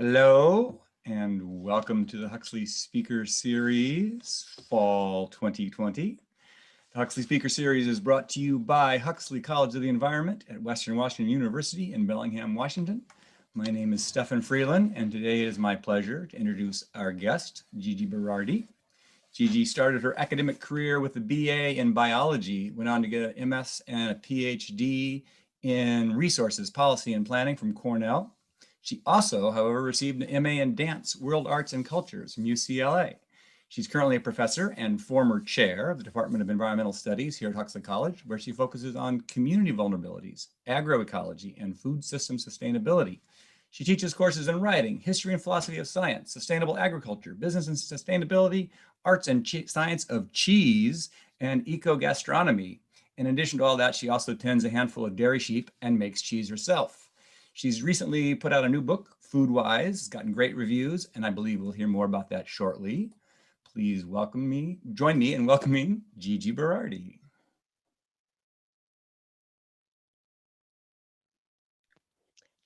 Hello, and welcome to the Huxley Speaker Series, Fall 2020. The Huxley Speaker Series is brought to you by Huxley College of the Environment at Western Washington University in Bellingham, Washington. My name is Stefan Freeland, and today it is my pleasure to introduce our guest, Gigi Berardi. Gigi started her academic career with a BA in biology, went on to get an MS and a PhD in resources, policy, and planning from Cornell. She also, however, received an MA in Dance, World Arts and Cultures from UCLA. She's currently a professor and former chair of the Department of Environmental Studies here at Huxley College, where she focuses on community vulnerabilities, agroecology, and food system sustainability. She teaches courses in writing, history and philosophy of science, sustainable agriculture, business and sustainability, arts and science of cheese, and eco-gastronomy. In addition to all that, she also tends a handful of dairy sheep and makes cheese herself. She's recently put out a new book, FoodWISE. It's gotten great reviews, and I believe we'll hear more about that shortly. Please join me in welcoming Gigi Berardi.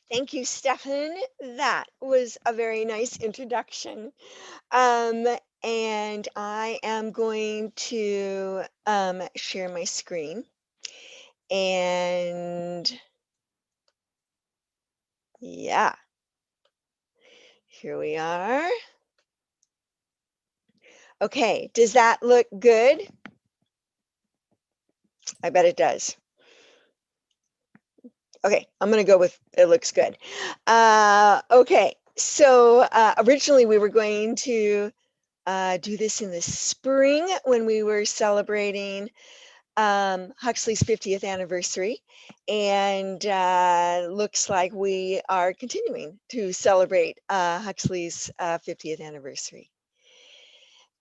Thank you, Stefan. That was a very nice introduction. And I am going to share my screen. And yeah, here we are. Okay, does that look good? I bet it does. Okay, I'm going to go with it looks good. Okay, so originally we were going to do this in the spring when we were celebrating Huxley's 50th anniversary, and looks like we are continuing to celebrate Huxley's 50th anniversary.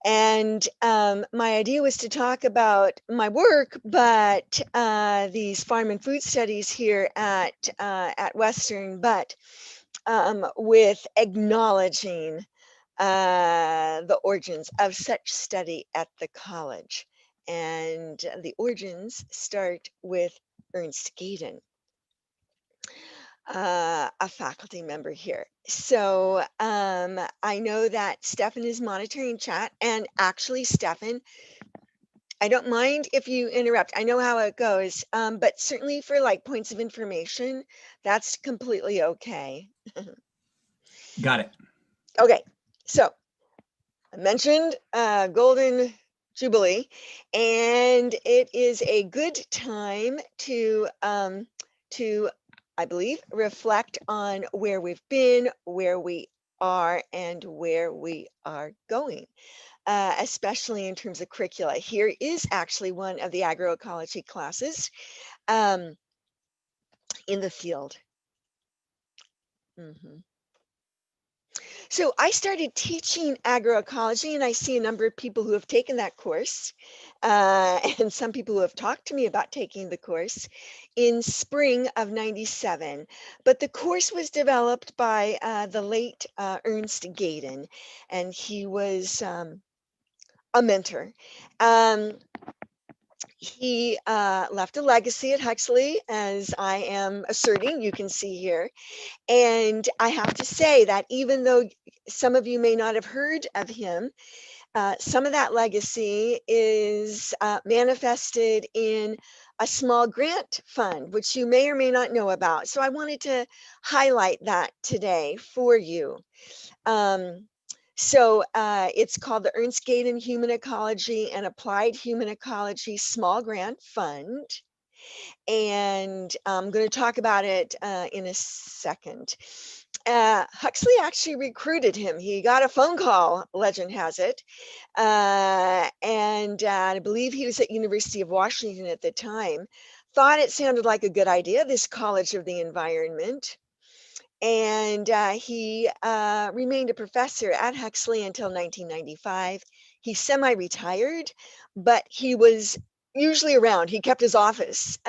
And my idea was to talk about my work, but these farm and food studies here at Western, but with acknowledging the origins of such study at the college. And the origins start with Ernst Gayden, a faculty member here. So I know that Stefan is monitoring chat, and actually, Stefan, I don't mind if you interrupt. I know how it goes, but certainly for like points of information, that's completely okay. Got it. Okay, so I mentioned Golden Jubilee, and it is a good time to I believe, reflect on where we've been, where we are, and where we are going, especially in terms of curricula. Here is actually one of the agroecology classes in the field. Mm-hmm. So I started teaching agroecology, and I see a number of people who have taken that course, and some people who have talked to me about taking the course in spring of '97. But the course was developed by the late Ernst Gayden, and he was a mentor. He left a legacy at Huxley, as I am asserting, you can see here. And I have to say that even though some of you may not have heard of him, some of that legacy is manifested in a small grant fund, which you may or may not know about. So I wanted to highlight that today for you. So it's called the Ernst Gayden Human Ecology and Applied Human Ecology Small Grant Fund. And I'm going to talk about it in a second. Huxley actually recruited him. He got a phone call, legend has it. And I believe he was at University of Washington at the time. Thought it sounded like a good idea, this College of the Environment. And he remained a professor at Huxley until 1995. He's semi-retired, but he was usually around. He kept his office.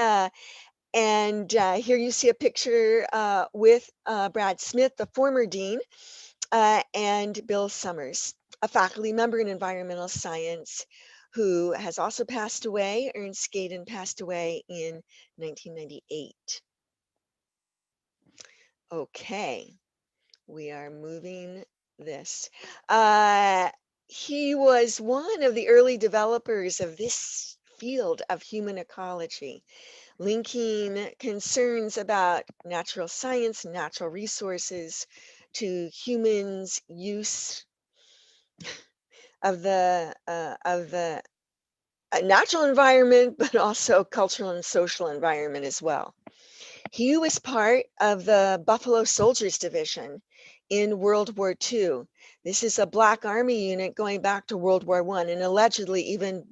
And here you see a picture with Brad Smith, the former dean, and Bill Summers, a faculty member in environmental science who has also passed away. Ernst Gayden passed away in 1998. Okay. We are moving this. He was one of the early developers of this field of human ecology, linking concerns about natural science, natural resources to humans' use of the natural environment, but also cultural and social environment as well. He was part of the Buffalo Soldiers Division in World War II. This is a Black Army unit going back to World War I, and allegedly even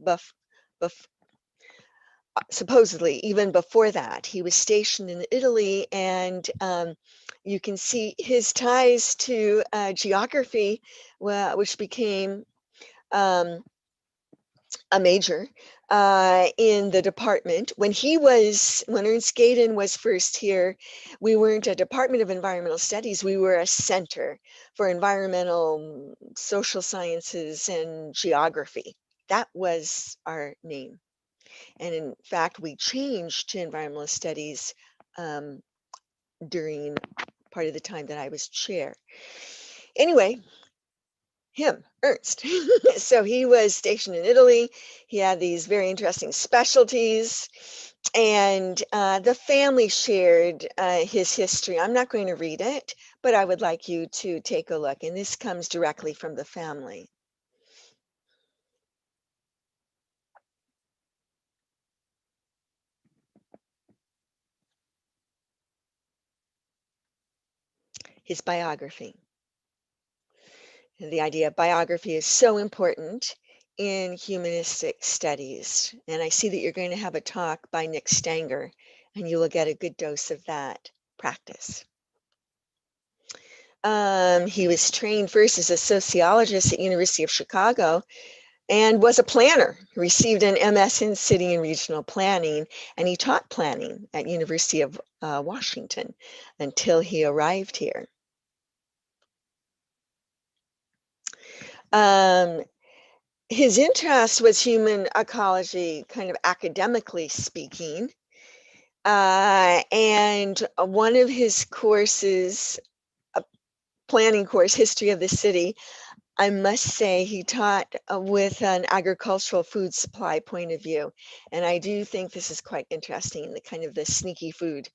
supposedly even before that. He was stationed in Italy, and you can see his ties to geography, which became a major in the department. When Ernst Gayden was first here, we weren't a Department of Environmental Studies, we were a Center for Environmental Social Sciences and Geography. That was our name. And in fact, we changed to Environmental Studies during part of the time that I was chair. Anyway, Ernst. So he was stationed in Italy. He had these very interesting specialties, and the family shared his history. I'm not going to read it, but I would like you to take a look. And this comes directly from the family. His biography. And the idea of biography is so important in humanistic studies. And I see that you're going to have a talk by Nick Stanger, and you will get a good dose of that practice. He was trained first as a sociologist at University of Chicago and was a planner. He received an MS in city and regional planning, and he taught planning at University of Washington until he arrived here. His interest was human ecology, kind of academically speaking. And one of his courses, a planning course, History of the City, I must say he taught with an agricultural food supply point of view. And I do think this is quite interesting, the kind of the sneaky food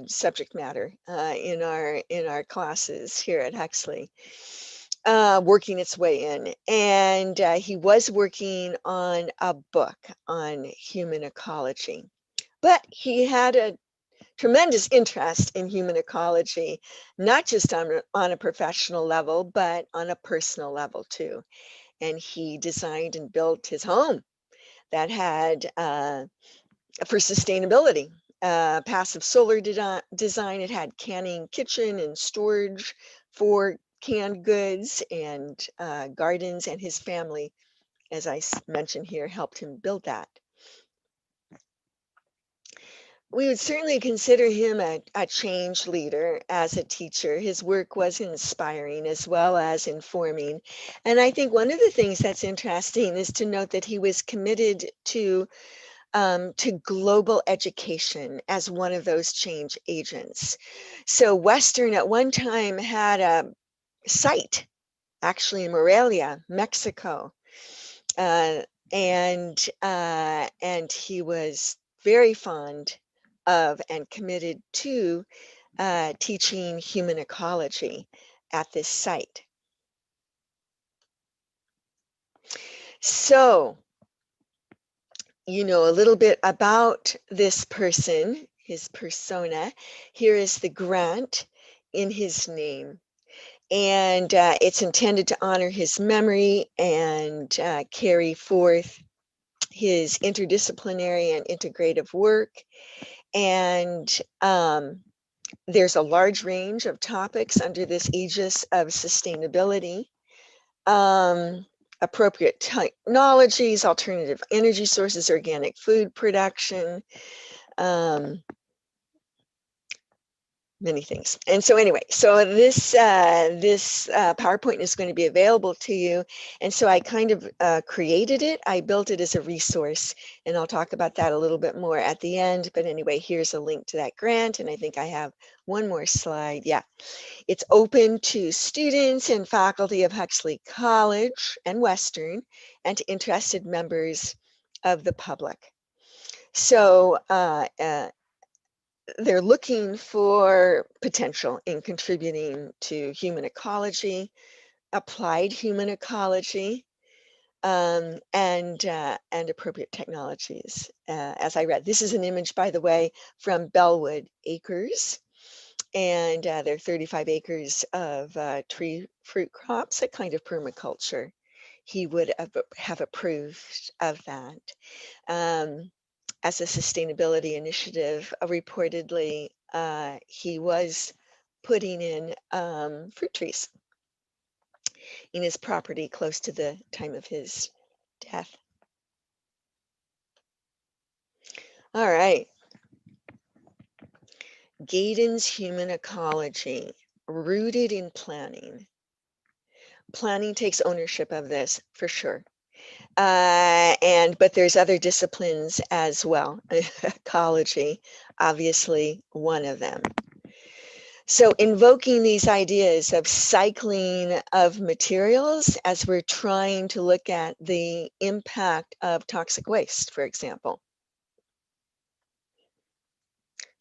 subject matter in our classes here at Huxley, working its way in. And he was working on a book on human ecology, but he had a tremendous interest in human ecology, not just on a professional level, but on a personal level too. And he designed and built his home that had, for sustainability, passive solar design. It had canning kitchen and storage for canned goods and gardens, and his family, as I mentioned here, helped him build that. We would certainly consider him a change leader as a teacher. His work was inspiring as well as informing. And I think one of the things that's interesting is to note that he was committed to global education as one of those change agents. So Western at one time had a site, actually in Morelia, Mexico. And he was very fond of and committed to teaching human ecology at this site. So, you know a little bit about this person, his persona. Here is the grant in his name. And it's intended to honor his memory and carry forth his interdisciplinary and integrative work. And there's a large range of topics under this aegis of sustainability, appropriate technologies, alternative energy sources, organic food production, many things. And so anyway, so this PowerPoint is going to be available to you. And so I kind of created it. I built it as a resource, and I'll talk about that a little bit more at the end. But anyway, here's a link to that grant. And I think I have one more slide. Yeah, it's open to students and faculty of Huxley College and Western, and to interested members of the public. So they're looking for potential in contributing to human ecology, applied human ecology, and appropriate technologies. As I read, this is an image, by the way, from Bellwood Acres, and there are 35 acres of tree fruit crops, a kind of permaculture. He would have approved of that. As a sustainability initiative, reportedly, he was putting in fruit trees in his property close to the time of his death. All right. Gayden's human ecology, rooted in planning. Planning takes ownership of this for sure. But there's other disciplines as well. Ecology, obviously one of them. So invoking these ideas of cycling of materials as we're trying to look at the impact of toxic waste, for example,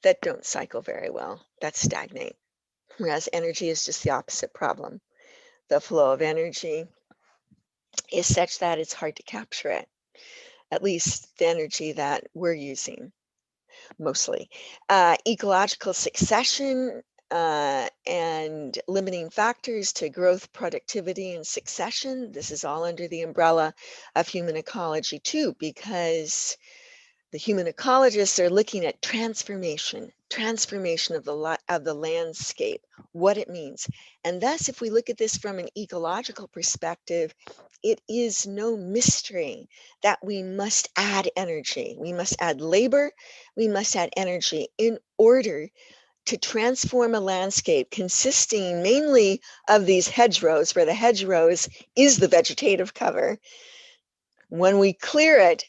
that don't cycle very well, that stagnate. Whereas energy is just the opposite problem. The flow of energy is such that it's hard to capture it, at least the energy that we're using mostly. Ecological succession and limiting factors to growth, productivity, and succession. This is all under the umbrella of human ecology too, because the human ecologists are looking at transformation of the landscape, what it means. And thus, if we look at this from an ecological perspective, it is no mystery that we must add energy. We must add labor, we must add energy in order to transform a landscape consisting mainly of these hedgerows, where the hedgerows is the vegetative cover. When we clear it,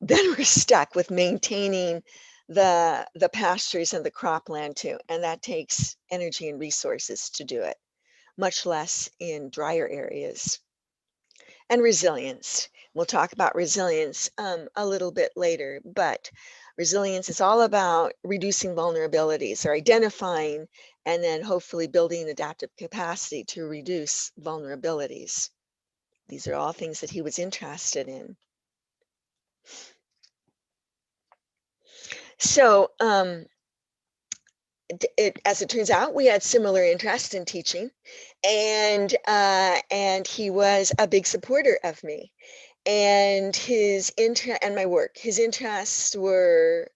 then we're stuck with maintaining the pastures and the cropland too. And that takes energy and resources to do it, much less in drier areas. And resilience. We'll talk about resilience a little bit later, but resilience is all about reducing vulnerabilities, or identifying and then hopefully building adaptive capacity to reduce vulnerabilities. These are all things that he was interested in. So as it turns out, we had similar interest in teaching, and he was a big supporter of me, and my work. His interests were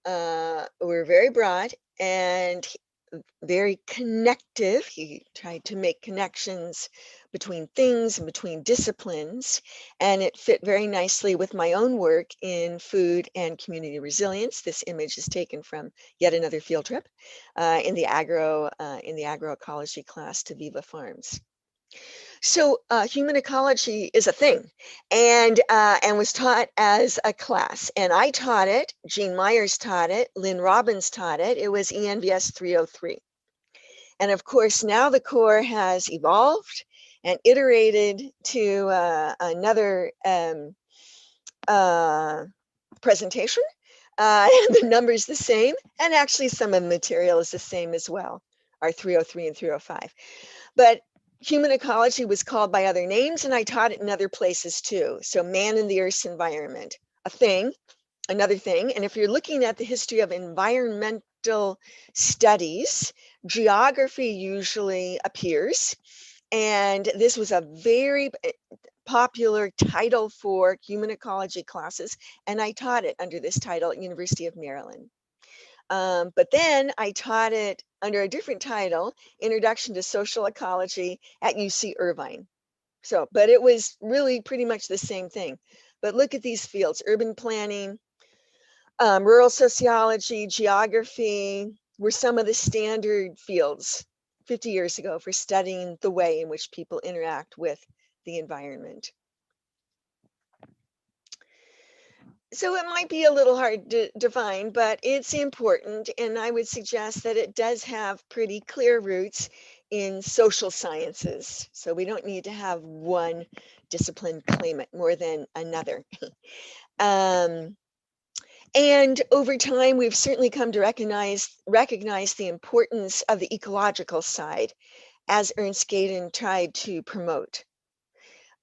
very broad and very connective. He tried to make connections between things and between disciplines, and it fit very nicely with my own work in food and community resilience. This image is taken from yet another field trip in the agroecology class to Viva Farms. So human ecology is a thing, and was taught as a class. And I taught it, Jean Myers taught it, Lynn Robbins taught it. It was ENVS 303. And of course, now the core has evolved and iterated to another presentation. And the number's the same, and actually some of the material is the same as well, our 303 and 305. But human ecology was called by other names, and I taught it in other places too. So man in the Earth's environment, a thing, another thing. And if you're looking at the history of environmental studies, geography usually appears. And this was a very popular title for human ecology classes, and I taught it under this title at University of Maryland. But then I taught it under a different title, Introduction to Social Ecology, at UC Irvine. So, but it was really pretty much the same thing. But look at these fields: urban planning, rural sociology, geography, were some of the standard fields 50 years ago for studying the way in which people interact with the environment. So it might be a little hard to define, but it's important. And I would suggest that it does have pretty clear roots in social sciences. So we don't need to have one discipline claim it more than another. And over time, we've certainly come to recognize the importance of the ecological side, as Ernst Gayden tried to promote.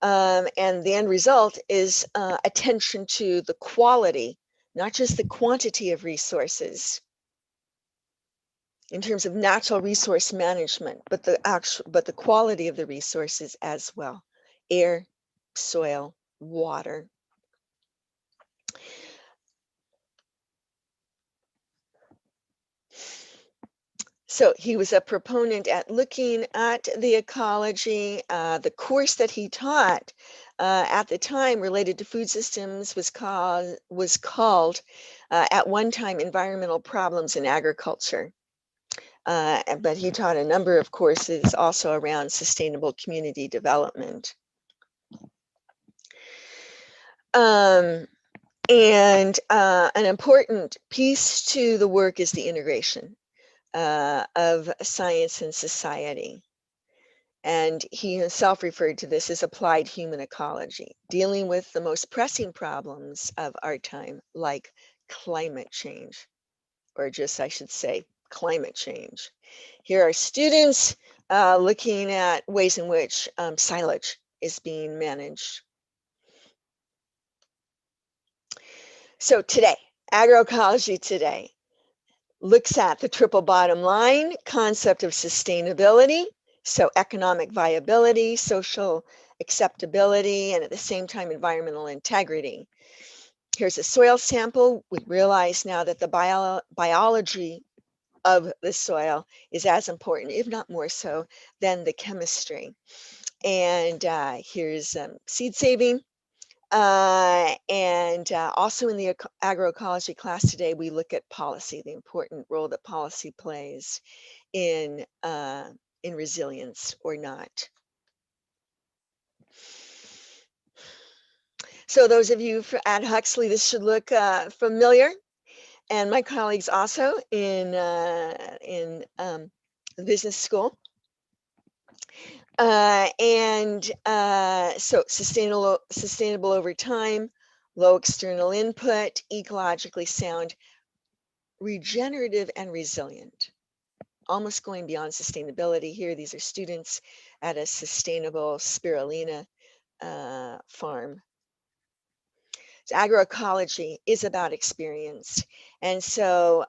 And the end result is attention to the quality, not just the quantity of resources in terms of natural resource management, but the quality of the resources as well: air, soil, water. So he was a proponent at looking at the ecology. The course that he taught at the time related to food systems was called at one time environmental problems in agriculture. But he taught a number of courses also around sustainable community development. And an important piece to the work is the integration of science and society. And he himself referred to this as applied human ecology, dealing with the most pressing problems of our time, like climate change, or just, I should say, climate change. Here are students looking at ways in which silage is being managed. So today, agroecology today looks at the triple bottom line concept of sustainability, so economic viability, social acceptability, and at the same time, environmental integrity. Here's a soil sample. We realize now that the biology of the soil is as important, if not more so, than the chemistry. And here's seed saving. And also in the agroecology class today, we look at policy, the important role that policy plays in resilience or not. So those of you at Huxley, this should look familiar, and my colleagues also in the business school. So sustainable over time, low external input, ecologically sound, regenerative and resilient. Almost going beyond sustainability here. These are students at a sustainable spirulina farm. So agroecology is about experience. And so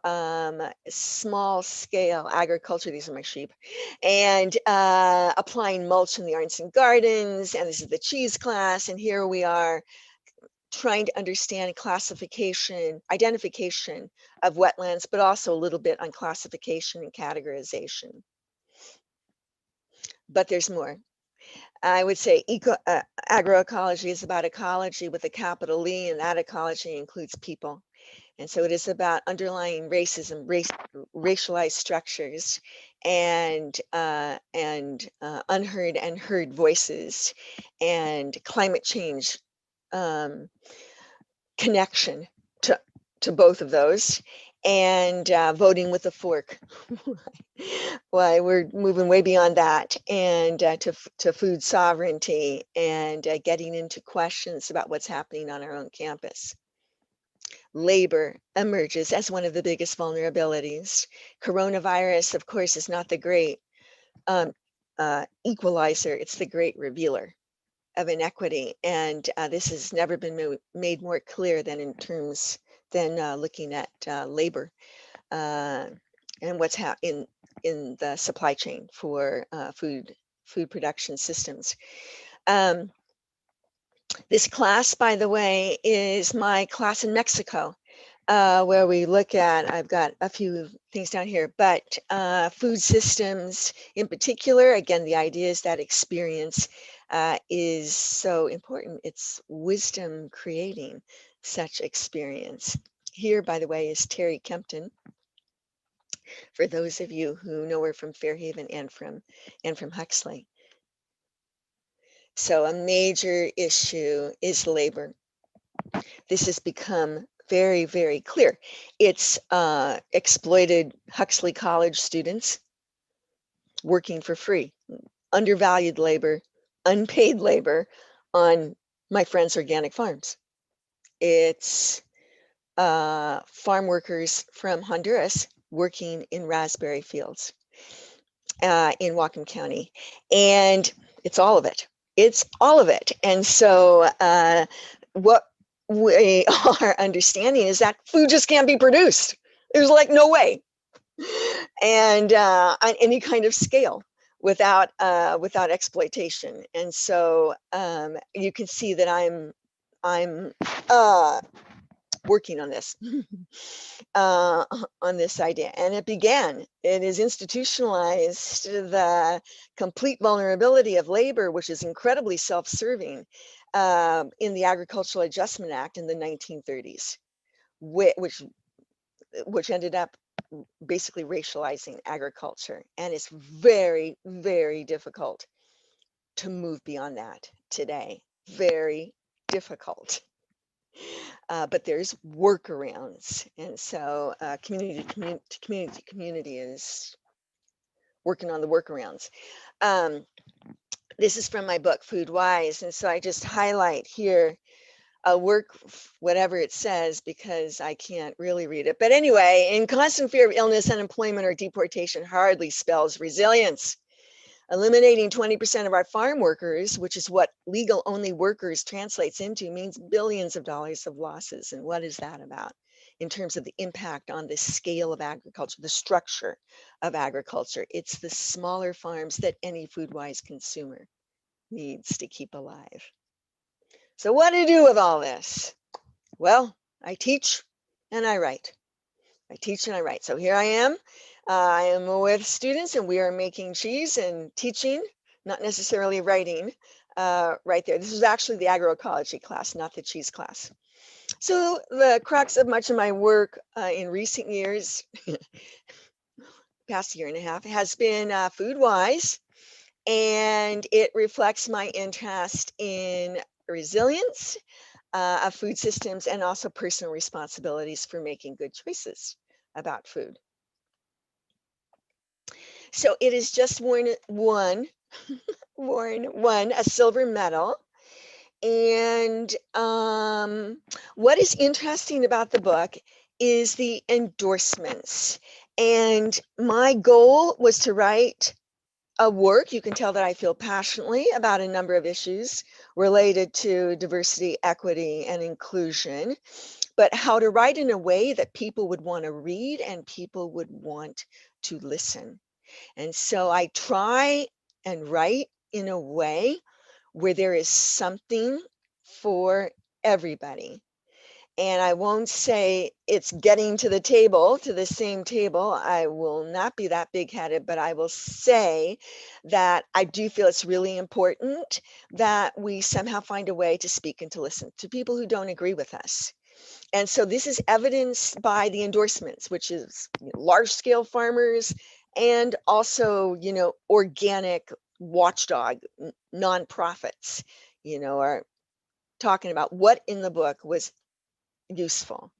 small scale agriculture, these are my sheep, and applying mulch in the Ernst Gardens, and this is the cheese class, and here we are trying to understand identification of wetlands, but also a little bit on classification and categorization. But there's more. I would say agroecology is about ecology with a capital E, and that ecology includes people. And so it is about underlying racism, racialized structures, and unheard and heard voices, and climate change connection to both of those, and voting with a fork. Why we're moving way beyond that, and to food sovereignty, and getting into questions about what's happening on our own campus. Labor emerges as one of the biggest vulnerabilities. Coronavirus, of course, is not the great equalizer, it's the great revealer of inequity. And this has never been made more clear than looking at labor and what's happening in the supply chain for food production systems. This class, by the way, is my class in Mexico, where we look at, I've got a few things down here, but food systems in particular. Again, the idea is that experience is so important. It's wisdom creating such experience. Here, by the way, is Terry Kempton. for those of you who know her from Fairhaven and from Huxley. So a major issue is labor. This has become very, very clear. It's exploited Huxley College students working for free, undervalued labor, unpaid labor on my friends' organic farms. It's farm workers from Honduras working in raspberry fields in Whatcom County. And it's all of it. It's all of it. And so what we are understanding is that food just can't be produced. There's like no way. And on any kind of scale without exploitation. And so you can see that I'm working on this on this idea, and it is institutionalized the complete vulnerability of labor, which is incredibly self-serving, in the Agricultural Adjustment Act in the 1930s, which ended up basically racializing agriculture, and it's very, very difficult to move beyond that today. Very difficult. But there's workarounds, and so community is working on the workarounds. This is from my book FoodWISE, and so I just highlight here work whatever it says because I can't really read it. But anyway, in constant fear of illness, unemployment, or deportation hardly spells resilience. Eliminating 20% of our farm workers, which is what legal only workers translates into, means billions of dollars of losses. And what is that about in terms of the impact on the scale of agriculture, the structure of agriculture? It's the smaller farms that any FoodWISE consumer needs to keep alive. So what to do with all this? Well, I teach and I write. I teach and I write. So here I am. I am with students and we are making cheese and teaching, not necessarily writing, right there. This is actually the agroecology class, not the cheese class. So the crux of much of my work in recent years, past year and a half, has been FoodWISE, and it reflects my interest in resilience of food systems and also personal responsibilities for making good choices about food. So it is just won a silver medal. And what is interesting about the book is the endorsements. And my goal was to write a work. You can tell that I feel passionately about a number of issues related to diversity, equity, and inclusion, but how to write in a way that people would want to read and people would want to listen. And so I try and write in a way where there is something for everybody. And I won't say it's getting to the table, to the same table. I will not be that big-headed, but I will say that I do feel it's really important that we somehow find a way to speak and to listen to people who don't agree with us. And so this is evidenced by the endorsements, which is large-scale farmers and also, organic watchdog nonprofits, are talking about what in the book was useful.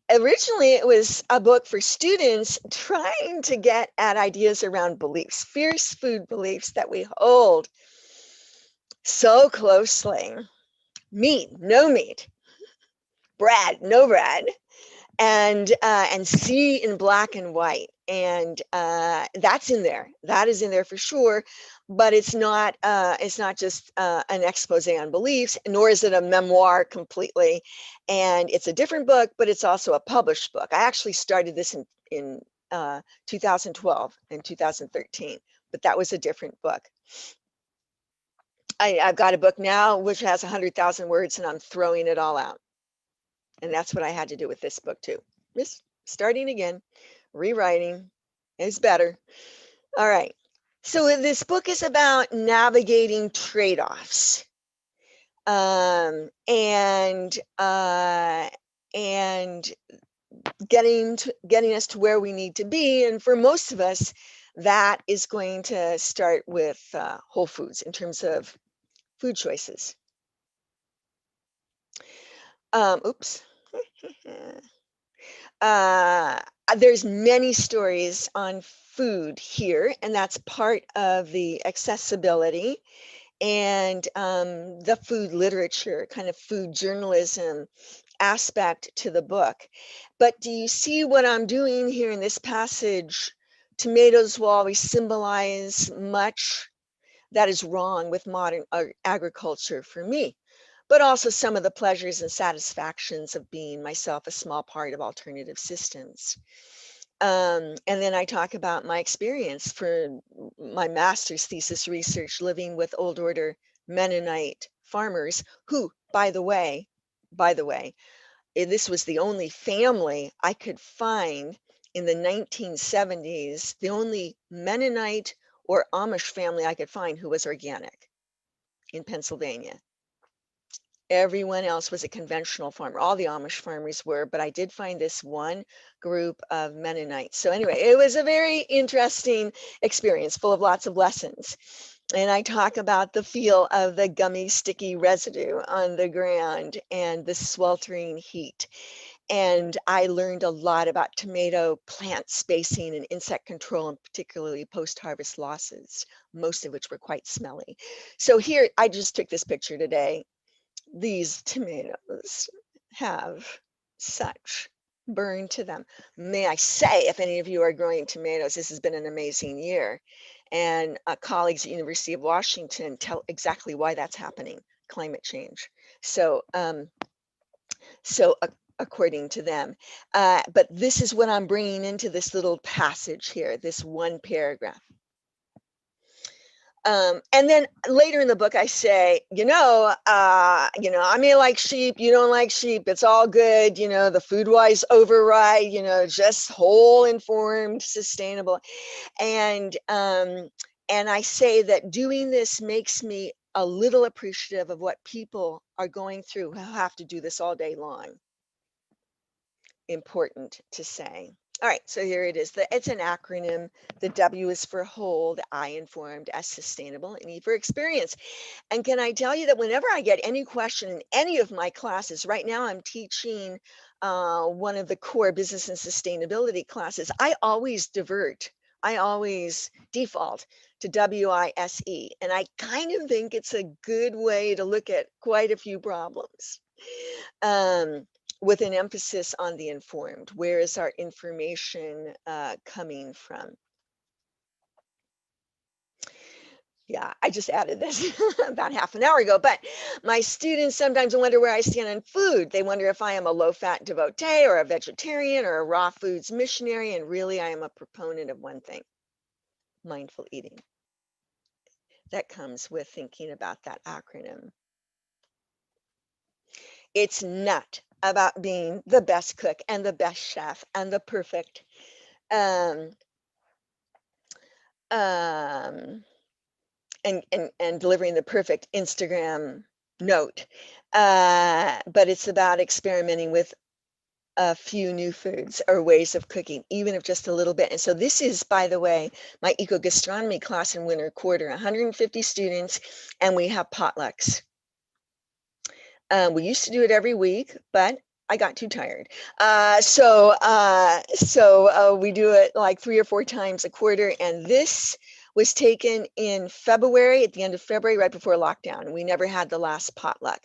Originally, it was a book for students trying to get at ideas around beliefs, fierce food beliefs that we hold so closely. Meat, no meat. Bread, no bread. And see in black and white. And that's in there. That is in there for sure. But it's not just an expose on beliefs, nor is it a memoir completely. And it's a different book, but it's also a published book. I actually started this in 2012 and 2013, but that was a different book. I've got a book now which has 100,000 words, and I'm throwing it all out. And that's what I had to do with this book too. Just starting again, rewriting is better. All right. So this book is about navigating trade-offs. And getting us to where we need to be. And for most of us, that is going to start with whole foods in terms of food choices. Oops. There's many stories on food here, and that's part of the accessibility and the food literature, kind of food journalism aspect to the book. But do you see what I'm doing here in this passage? Tomatoes will always symbolize much that is wrong with modern agriculture for me, but also some of the pleasures and satisfactions of being myself a small part of alternative systems. And then I talk about my experience for my master's thesis research living with old order Mennonite farmers who, by the way, this was the only family I could find in the 1970s, the only Mennonite or Amish family I could find who was organic in Pennsylvania. Everyone else was a conventional farmer. All the Amish farmers were, but I did find this one group of Mennonites. So anyway, it was a very interesting experience full of lots of lessons. And I talk about the feel of the gummy, sticky residue on the ground and the sweltering heat. And I learned a lot about tomato plant spacing and insect control, and particularly post-harvest losses, most of which were quite smelly. So here, I just took this picture today. These tomatoes have such burn to them. May I say, if any of you are growing tomatoes, this has been an amazing year. And colleagues at University of Washington tell exactly why that's happening, climate change. So, according to them. But this is what I'm bringing into this little passage here, this one paragraph. And then later in the book, I say, I may like sheep, you don't like sheep, it's all good, the FoodWISE override, just whole, informed, sustainable. And I say that doing this makes me a little appreciative of what people are going through who have to do this all day long. Important to say. All right, so here it is. It's an acronym. The W is for whole, the I informed, S sustainable, and E for experience. And can I tell you that whenever I get any question in any of my classes, right now I'm teaching one of the core business and sustainability classes, I always default to WISE. And I kind of think it's a good way to look at quite a few problems. With an emphasis on the informed. Where is our information coming from? Yeah, I just added this about half an hour ago, but my students sometimes wonder where I stand on food. They wonder if I am a low-fat devotee or a vegetarian or a raw foods missionary, and really I am a proponent of one thing, mindful eating. That comes with thinking about that acronym. It's not about being the best cook and the best chef and the perfect and delivering the perfect Instagram note, but it's about experimenting with a few new foods or ways of cooking, even if just a little bit. And so this is, by the way, my eco-gastronomy class in winter quarter, 150 students, and we have potlucks. We used to do it every week, but I got too tired. So we do it like 3 or 4 times a quarter. And this was taken in February, at the end of February, right before lockdown. We never had the last potluck.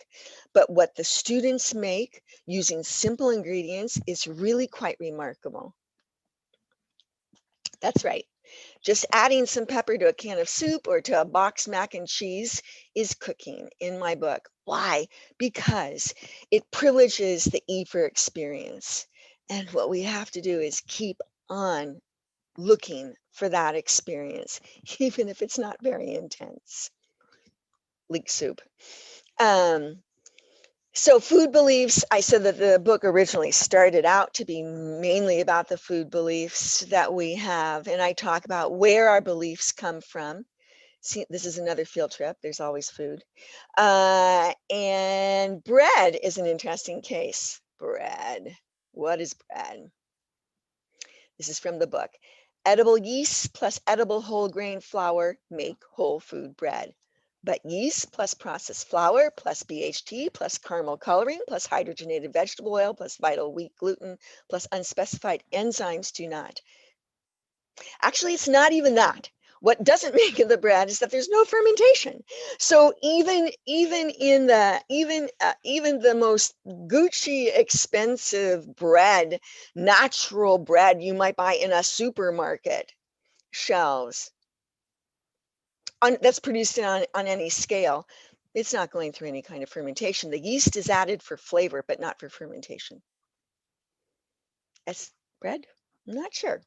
But what the students make using simple ingredients is really quite remarkable. That's right. Just adding some pepper to a can of soup or to a box mac and cheese is cooking in my book. Why? Because it privileges the E for experience. And what we have to do is keep on looking for that experience, even if it's not very intense. Leek soup. So food beliefs, I said that the book originally started out to be mainly about the food beliefs that we have. And I talk about where our beliefs come from. See, this is another field trip. There's always food. And bread is an interesting case. Bread. What is bread? This is from the book. Edible yeast plus edible whole grain flour make whole food bread. But yeast plus processed flour plus BHT plus caramel coloring plus hydrogenated vegetable oil plus vital wheat gluten plus unspecified enzymes do not. Actually, it's not even that. What doesn't make it the bread is that there's no fermentation. So even the most Gucci expensive bread, natural bread you might buy in a supermarket shelves, that's produced on any scale, it's not going through any kind of fermentation. The yeast is added for flavor, but not for fermentation. That's bread? I'm not sure.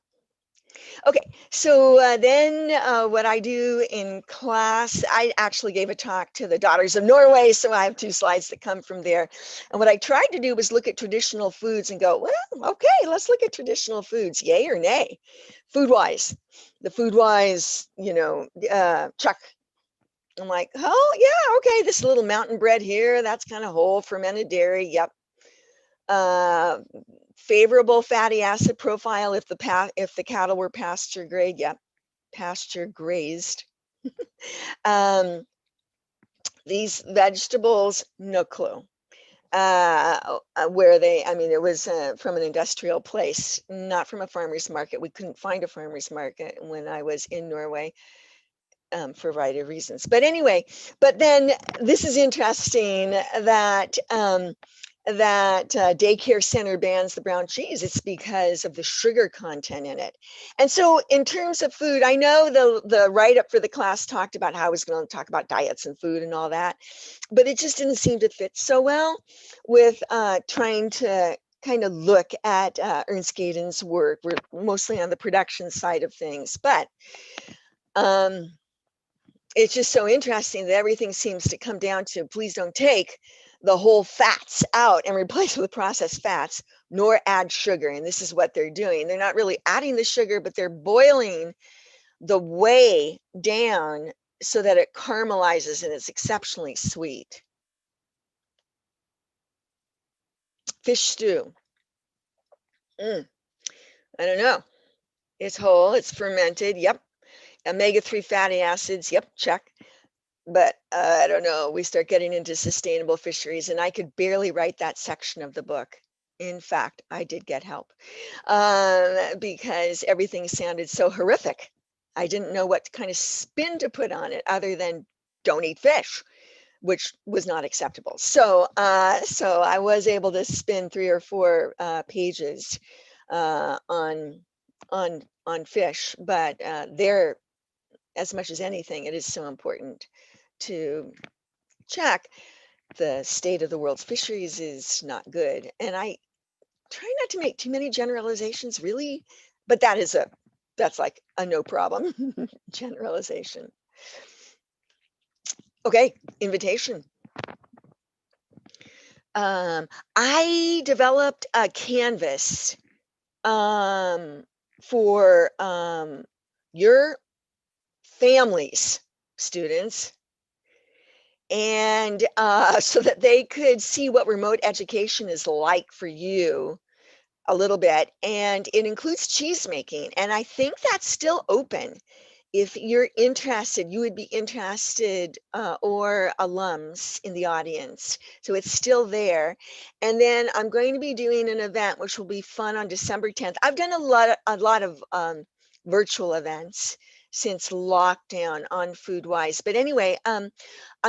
Okay, so then what I do in class, I actually gave a talk to the Daughters of Norway, so I have 2 slides that come from there. And what I tried to do was look at traditional foods and go, well, okay, let's look at traditional foods, yay or nay. FoodWISE, the FoodWISE, check. I'm like, oh yeah, okay, this little mountain bread here, that's kind of whole fermented dairy, yep. Favorable fatty acid profile if the cattle were pasture grade, yep, pasture grazed. These vegetables, no clue. Where they, I mean, it was from an industrial place, not from a farmer's market. We couldn't find a farmer's market when I was in Norway. For a variety of reasons. But anyway, but then this is interesting that daycare center bans the brown cheese. It's because of the sugar content in it. And so in terms of food, I know the write-up for the class talked about how I was going to talk about diets and food and all that, but it just didn't seem to fit so well with trying to kind of look at Ernst Gayden's work. We're mostly on the production side of things, but it's just so interesting that everything seems to come down to please don't take the whole fats out and replace it with processed fats, nor add sugar. And this is what they're doing. They're not really adding the sugar, but they're boiling the whey down so that it caramelizes and it's exceptionally sweet. Fish stew. I don't know. It's whole, it's fermented. Yep. Omega-3 fatty acids. Yep, check. But I don't know, we start getting into sustainable fisheries, and I could barely write that section of the book. In fact, I did get help because everything sounded so horrific. I didn't know what kind of spin to put on it other than don't eat fish, which was not acceptable. So I was able to spin 3 or 4 pages on fish, but they're, as much as anything, it is so important to check. The state of the world's fisheries is not good. And I try not to make too many generalizations, really, but that's like a no problem generalization. Okay, invitation. I developed a canvas for your families, students, and so that they could see what remote education is like for you a little bit. And it includes cheese making. And I think that's still open. If you're interested, you would be interested, or alums in the audience. So it's still there. And then I'm going to be doing an event, which will be fun on December 10th. I've done a lot of virtual events since lockdown on FoodWISE. But anyway, I'm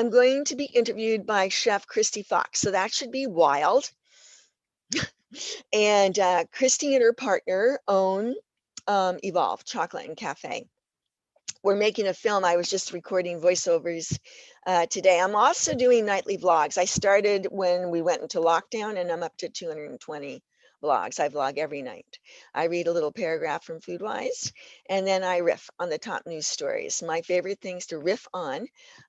going to be interviewed by Chef Christy Fox. So that should be wild. And Christy and her partner own Evolve Chocolate and Cafe. We're making a film. I was just recording voiceovers today. I'm also doing nightly vlogs. I started when we went into lockdown, and I'm up to 220 vlogs. I vlog every night. I read a little paragraph from FoodWISE, and then I riff on the top news stories. My favorite things to riff on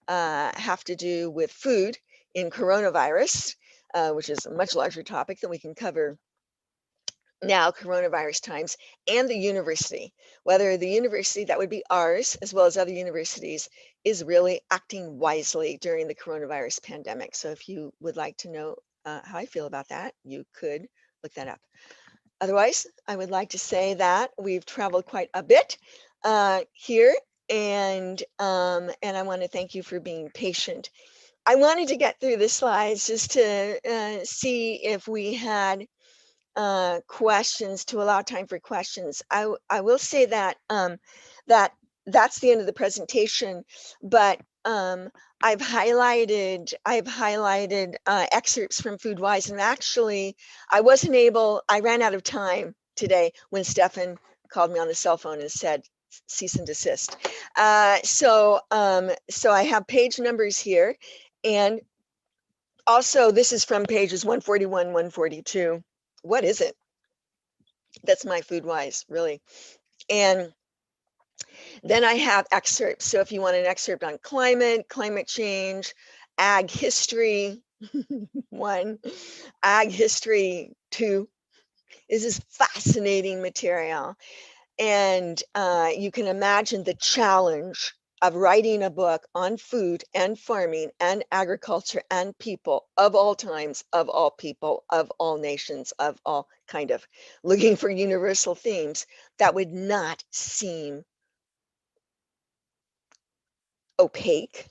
have to do with food in coronavirus, which is a much larger topic than we can cover now, coronavirus times, and the university, whether the university that would be ours as well as other universities is really acting wisely during the coronavirus pandemic. So if you would like to know how I feel about that, you could look that up. Otherwise, I would like to say that we've traveled quite a bit here, and I want to thank you for being patient. I wanted to get through the slides just to see if we had questions, to allow time for questions. I will say that that's the end of the presentation, but I've highlighted excerpts from FoodWISE, and actually I ran out of time today when Stefan called me on the cell phone and said cease and desist. So I have page numbers here, and also this is from pages 141, 142. What is it? That's my FoodWISE, really. And then I have excerpts. So if you want an excerpt on climate change, ag history, 1, ag history 2, this is fascinating material. And you can imagine the challenge of writing a book on food and farming and agriculture and people of all times, of all people, of all nations, of all kind of looking for universal themes that would not seem opaque,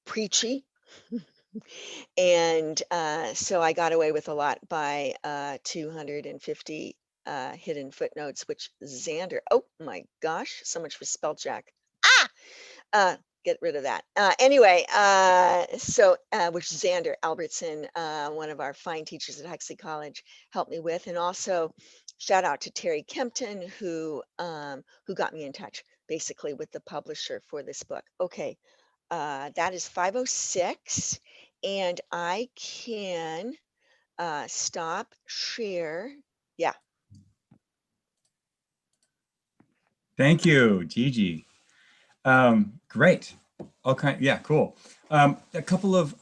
preachy. And so I got away with a lot by 250 hidden footnotes, which Xander, oh my gosh, so much for spell check. Get rid of that. Anyway, which Xander Albertson, one of our fine teachers at Huxley College, helped me with. And also shout out to Terry Kempton, who got me in touch basically with the publisher for this book. Okay, that is 5:06, and I can stop share. Yeah. Thank you, Gigi. Great. Yeah, cool. A couple of,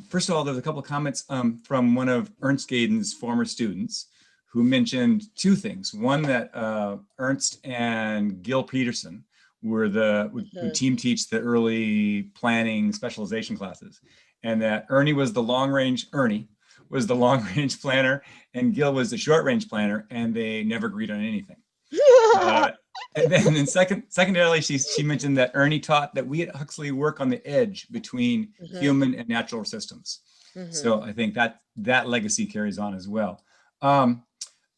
first of all, there's a couple of comments from one of Ernst Gayden's former students who mentioned two things. One, that Ernst and Gil Peterson were would team teach the early planning specialization classes, and that Ernie was the long range planner, and Gil was the short range planner, and they never agreed on anything. And then secondarily, she mentioned that Ernie taught that we at Huxley work on the edge between human and natural systems. So I think that legacy carries on as well.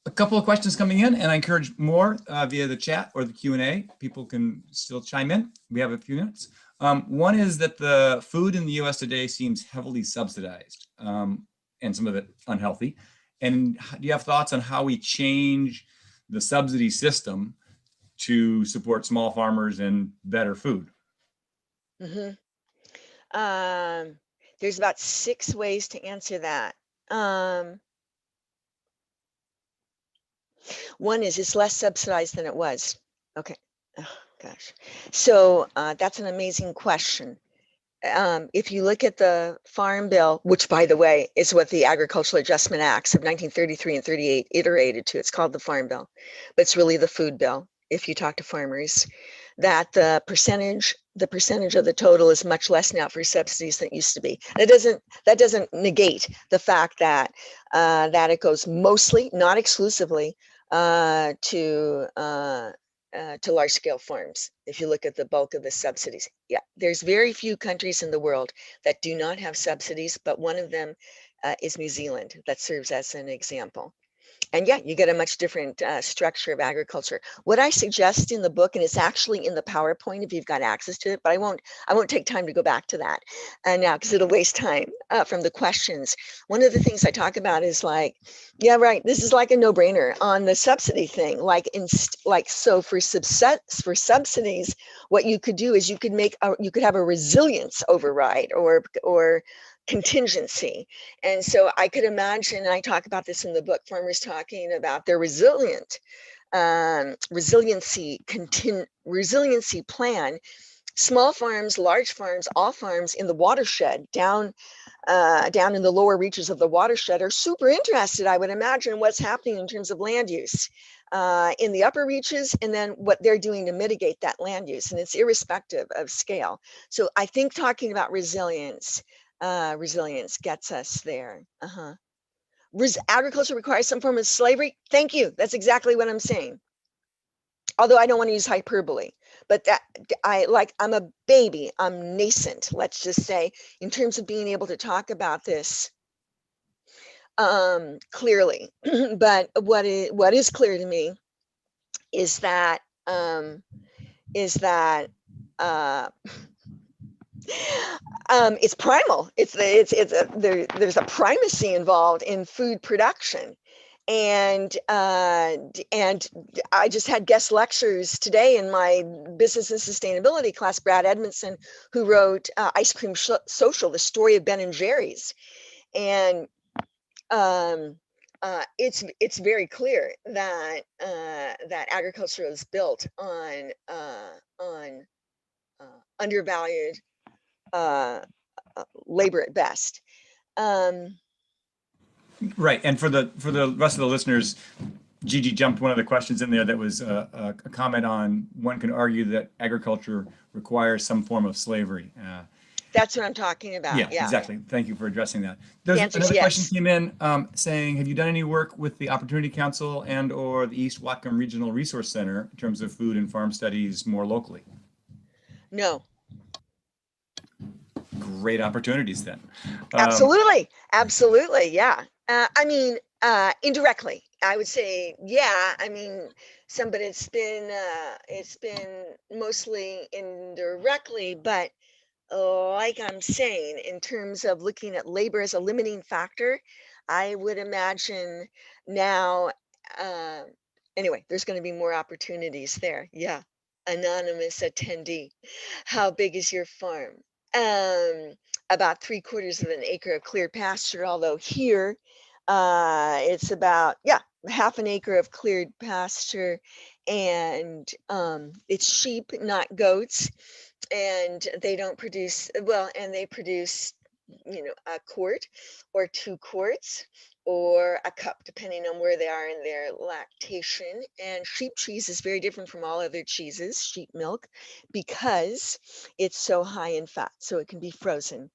A couple of questions coming in, and I encourage more via the chat or the Q&A. People can still chime in. We have a few minutes. One is that the food in the US today seems heavily subsidized, and some of it unhealthy. And do you have thoughts on how we change the subsidy system to support small farmers and better food? There's about 6 ways to answer that. One is it's less subsidized than it was. Okay. Oh, gosh. So that's an amazing question. If you look at the Farm Bill, which, by the way, is what the Agricultural Adjustment Acts of 1933 and 38 iterated to, it's called the Farm Bill, but it's really the Food Bill. If you talk to farmers, that the percentage of the total is much less now for subsidies than it used to be. That doesn't negate the fact that it goes mostly, not exclusively, to large-scale farms. If you look at the bulk of the subsidies, yeah, there's very few countries in the world that do not have subsidies, but one of them is New Zealand. That serves as an example. And yeah, you get a much different structure of agriculture. What I suggest in the book, and it's actually in the PowerPoint if you've got access to it, but I won't take time to go back to that now because it'll waste time from the questions. One of the things I talk about is like, yeah, right, this is like a no-brainer on the subsidy thing. So for subsidies, what you could do is you could have a resilience override or contingency. And so I could imagine, and I talk about this in the book, farmers talking about their resiliency plan. Small farms, large farms, all farms in the watershed, down in the lower reaches of the watershed, are super interested, I would imagine, what's happening in terms of land use in the upper reaches, and then what they're doing to mitigate that land use. And it's irrespective of scale. So I think talking about resilience gets us there. agriculture requires some form of slavery. Thank you. That's exactly what I'm saying. Although I don't want to use hyperbole, but that I'm a baby, I'm nascent, let's just say, in terms of being able to talk about this clearly. But what is clear to me is that uh, it's primal. There's a primacy involved in food production, and I just had guest lectures today in my business and sustainability class. Brad Edmondson, who wrote Ice Cream Social: The Story of Ben and Jerry's, and it's very clear that that agriculture is built on undervalued labor at best. Right. And for the rest of the listeners, Gigi jumped one of the questions in there that was a comment on one can argue that agriculture requires some form of slavery. That's what I'm talking about. Yeah, Yeah. exactly. Thank you for addressing that. The There's answer is another question yes. came in saying, have you done any work with the Opportunity Council and or the East Whatcom Regional Resource Center in terms of food and farm studies more locally? No. Great opportunities then. Absolutely. Absolutely. Yeah. I mean, indirectly, I would say, yeah. I mean, but it's been mostly indirectly, but like I'm saying, in terms of looking at labor as a limiting factor, I would imagine now, uh, anyway, there's going to be more opportunities there. Yeah. Anonymous attendee. How big is your farm? About 3/4 of an acre of cleared pasture, although here it's about, yeah, half an acre of cleared pasture, and it's sheep, not goats, and they don't produce well, and they produce, a quart or 2 quarts or a cup, depending on where they are in their lactation. And sheep cheese is very different from all other cheeses, sheep milk, because it's so high in fat, so it can be frozen.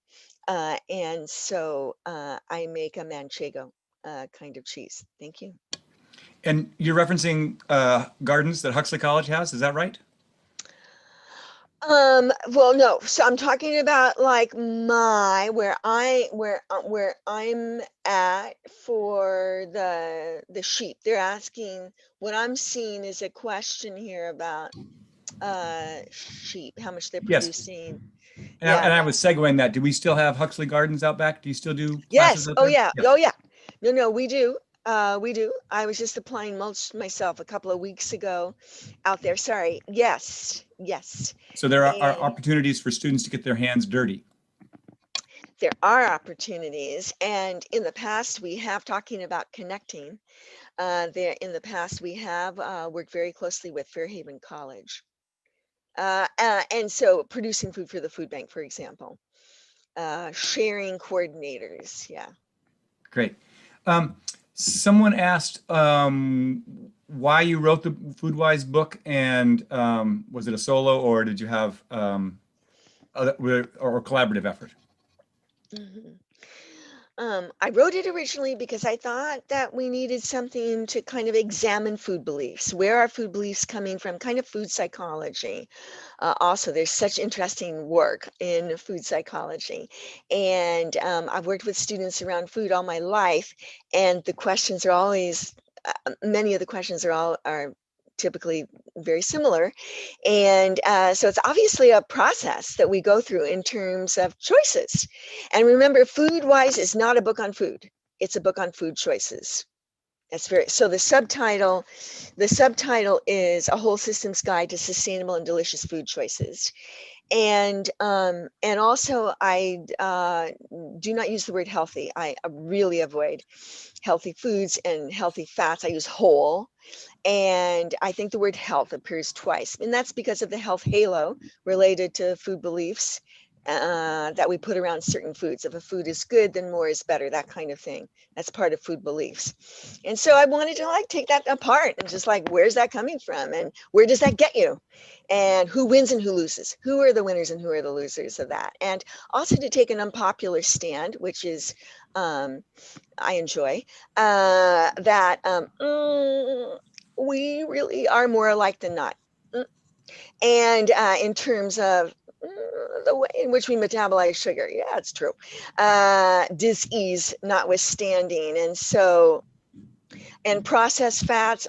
And so I make a manchego kind of cheese. Thank you. And you're referencing gardens that Huxley College has, is that right? Well, no. So I'm talking about like where I'm at for the sheep. They're asking, what I'm seeing is a question here about sheep, how much they're Yes. producing. And Yeah. I was segueing that. Do we still have Huxley Gardens out back? Do you still do classes Yes. out Oh there? yeah. Yep. Oh yeah. No, we do. We do. I was just applying mulch myself a couple of weeks ago out there. Sorry. Yes. Yes. So there are And opportunities for students to get their hands dirty. there are opportunities, and in the past we have, talking about connecting, there in the past we have worked very closely with Fairhaven College, and so producing food for the food bank, for example, sharing coordinators. Yeah. Great. Someone asked why you wrote the FoodWise book, and was it a solo or did you have or collaborative effort? Mhm. I wrote it originally because I thought that we needed something to kind of examine food beliefs. Where are food beliefs coming from? Kind of food psychology. Also, there's such interesting work in food psychology. And I've worked with students around food all my life, and the questions are always, many of the questions are typically very similar. And so it's obviously a process that we go through in terms of choices. And remember, FoodWISE is not a book on food. It's a book on food choices. That's very, so the subtitle is A Whole Systems Guide to Sustainable and Delicious Food Choices. And also I do not use the word healthy. I really avoid healthy foods and healthy fats. I use whole. And I think the word health appears twice, and that's because of the health halo related to food beliefs. that we put around certain foods. If a food is good, then more is better, that kind of thing. That's part of food beliefs. And so I wanted to like take that apart and just like, where's that coming from? And where does that get you? And who wins and who loses? Who are the winners and who are the losers of that? And also to take an unpopular stand, which is, I enjoy, we really are more alike than not. And in terms of the way in which we metabolize sugar, yeah, it's true. Disease notwithstanding. And so, and processed fats,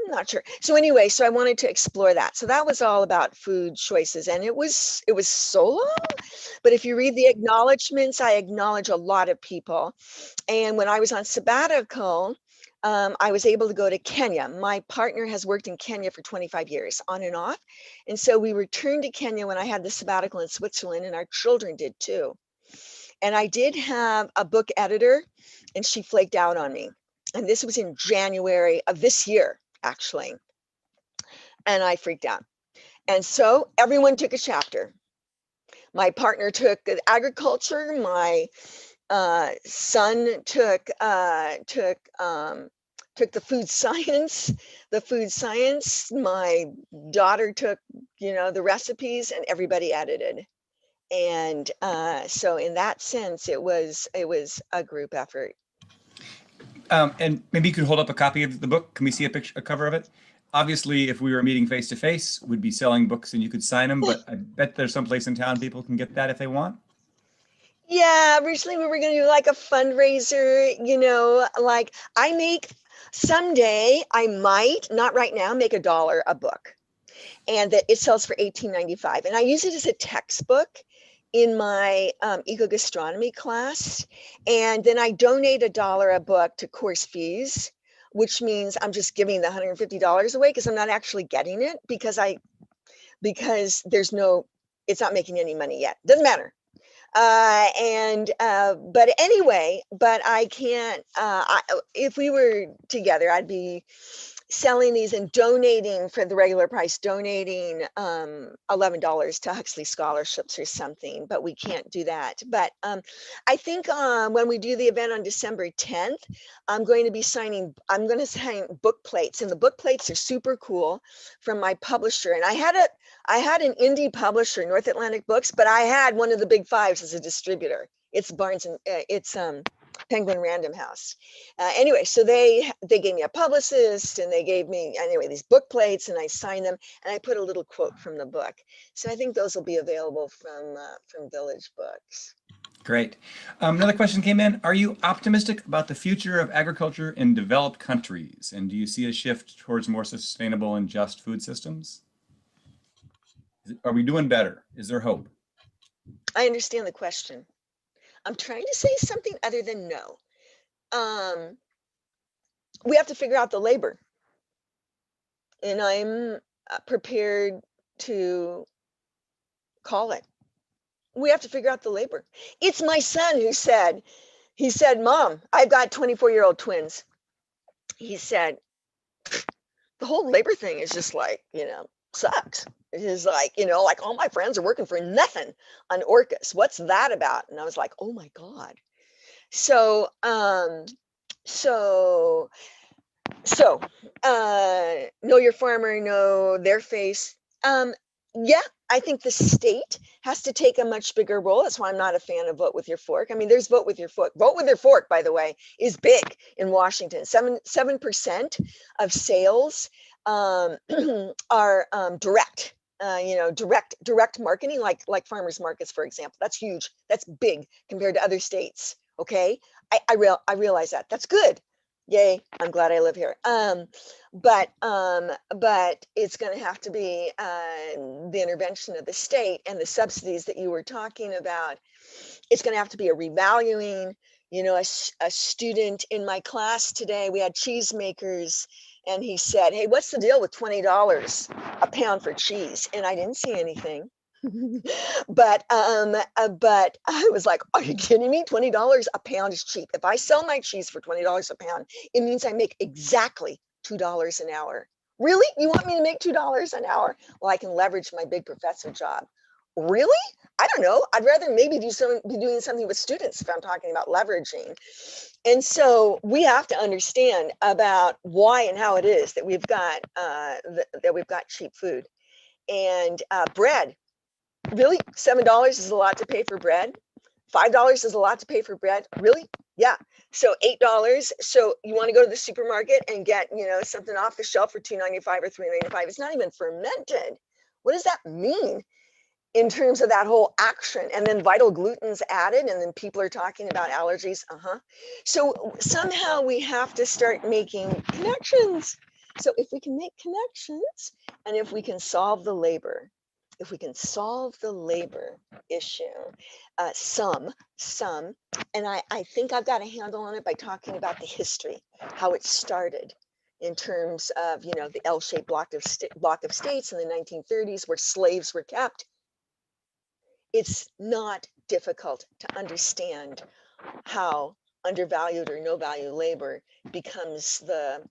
not sure. So anyway, so I wanted to explore that. So that was all about food choices, and it was so long. But if you read the acknowledgments, I acknowledge a lot of people. And when I was on sabbatical, I was able to go to Kenya. My partner has worked in Kenya for 25 years, on and off. And so we returned to Kenya when I had the sabbatical in Switzerland, and our children did too. And I did have a book editor, and she flaked out on me. And this was in January of this year, actually. And I freaked out. And so everyone took a chapter. My partner took agriculture. My son took the food science. My daughter took, the recipes, and everybody edited. And so in that sense, it was a group effort. And maybe you could hold up a copy of the book. Can we see a cover of it? Obviously, if we were meeting face to face, we'd be selling books and you could sign them, but I bet there's someplace in town people can get that if they want. Yeah, originally we were going to do like a fundraiser, like someday I might, not right now, make $1 a book. And that it sells for $18.95. And I use it as a textbook in my eco-gastronomy class. And then I donate $1 a book to course fees, which means I'm just giving the $150 away because I'm not actually getting it because it's not making any money yet. Doesn't matter. But anyway, but I can't, if we were together, I'd be selling these and donating for the regular price, donating $11 to Huxley scholarships or something, but we can't do that. But I think when we do the event on December 10th, I'm going to sign book plates, and the book plates are super cool from my publisher. And I had an indie publisher, North Atlantic Books, but I had one of the big fives as a distributor. It's Penguin Random House. Anyway, so they gave me a publicist, and they gave me these book plates, and I signed them, and I put a little quote from the book. So I think those will be available from Village Books. Great. Another question came in. Are you optimistic about the future of agriculture in developed countries? And do you see a shift towards more sustainable and just food systems? Are we doing better? Is there hope? I understand the question. I'm trying to say something other than no. We have to figure out the labor. And I'm prepared to call it. We have to figure out the labor. It's my son who said, Mom, I've got 24-year-old twins. He said, the whole labor thing is just like, sucks. It is like, like all my friends are working for nothing on Orcas. What's that about? And I was like, oh my God. So, know your farmer, know their face. Yeah, I think the state has to take a much bigger role. That's why I'm not a fan of vote with your fork. I mean, there's vote with your fork. Vote with your fork, by the way, is big in Washington. 7% of sales are direct. Direct marketing, like farmers markets, for example. That's huge. That's big compared to other states. Okay, I realize that. That's good. Yay, I'm glad I live here. But it's going to have to be the intervention of the state and the subsidies that you were talking about. It's going to have to be a revaluing. A student in my class today, we had cheesemakers, and he said, hey, what's the deal with $20 a pound for cheese? And I didn't see anything. But I was like, are you kidding me? $20 a pound is cheap. If I sell my cheese for $20 a pound, it means I make exactly $2 an hour. Really? You want me to make $2 an hour? Well, I can leverage my big professor job. Really? I don't know. I'd rather maybe be doing something with students if I'm talking about leveraging. And so we have to understand about why and how it is that we've got cheap food and bread. Really, $7 is a lot to pay for bread. $5 is a lot to pay for bread. Really? Yeah. So $8. So you want to go to the supermarket and get, something off the shelf for $2.95 or $3.95. It's not even fermented. What does that mean in terms of that whole action? And then vital gluten's added, and then people are talking about allergies. So somehow we have to start making connections. So if we can make connections, and if we can solve the labor, issue, some, and I think I've got a handle on it by talking about the history, how it started in terms of, the L-shaped block of states in the 1930s where slaves were kept. It's not difficult to understand how undervalued or no value labor becomes the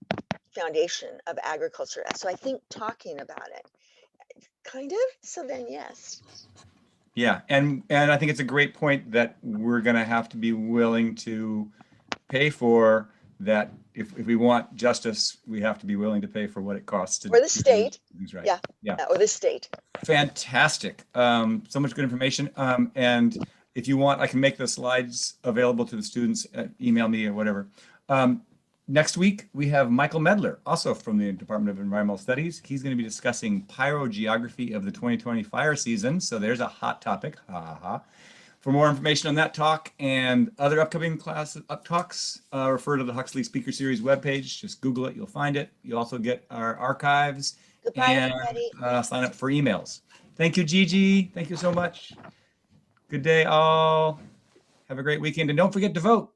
foundation of agriculture. So I think talking about it, kind of, so then yes. Yeah, and I think it's a great point that we're going to have to be willing to pay for that. If we want justice, we have to be willing to pay for what it costs to Or the state. do things right. Yeah. Or the state. Fantastic. So much good information. And if you want, I can make the slides available to the students. Email me or whatever. Next week, we have Michael Medler, also from the Department of Environmental Studies. He's going to be discussing pyrogeography of the 2020 fire season. So there's a hot topic. For more information on that talk and other upcoming talks, refer to the Huxley Speaker Series webpage. Just Google it, you'll find it. You'll also get our archives. Goodbye, and sign up for emails. Thank you, Gigi. Thank you so much. Good day, all. Have a great weekend. And don't forget to vote.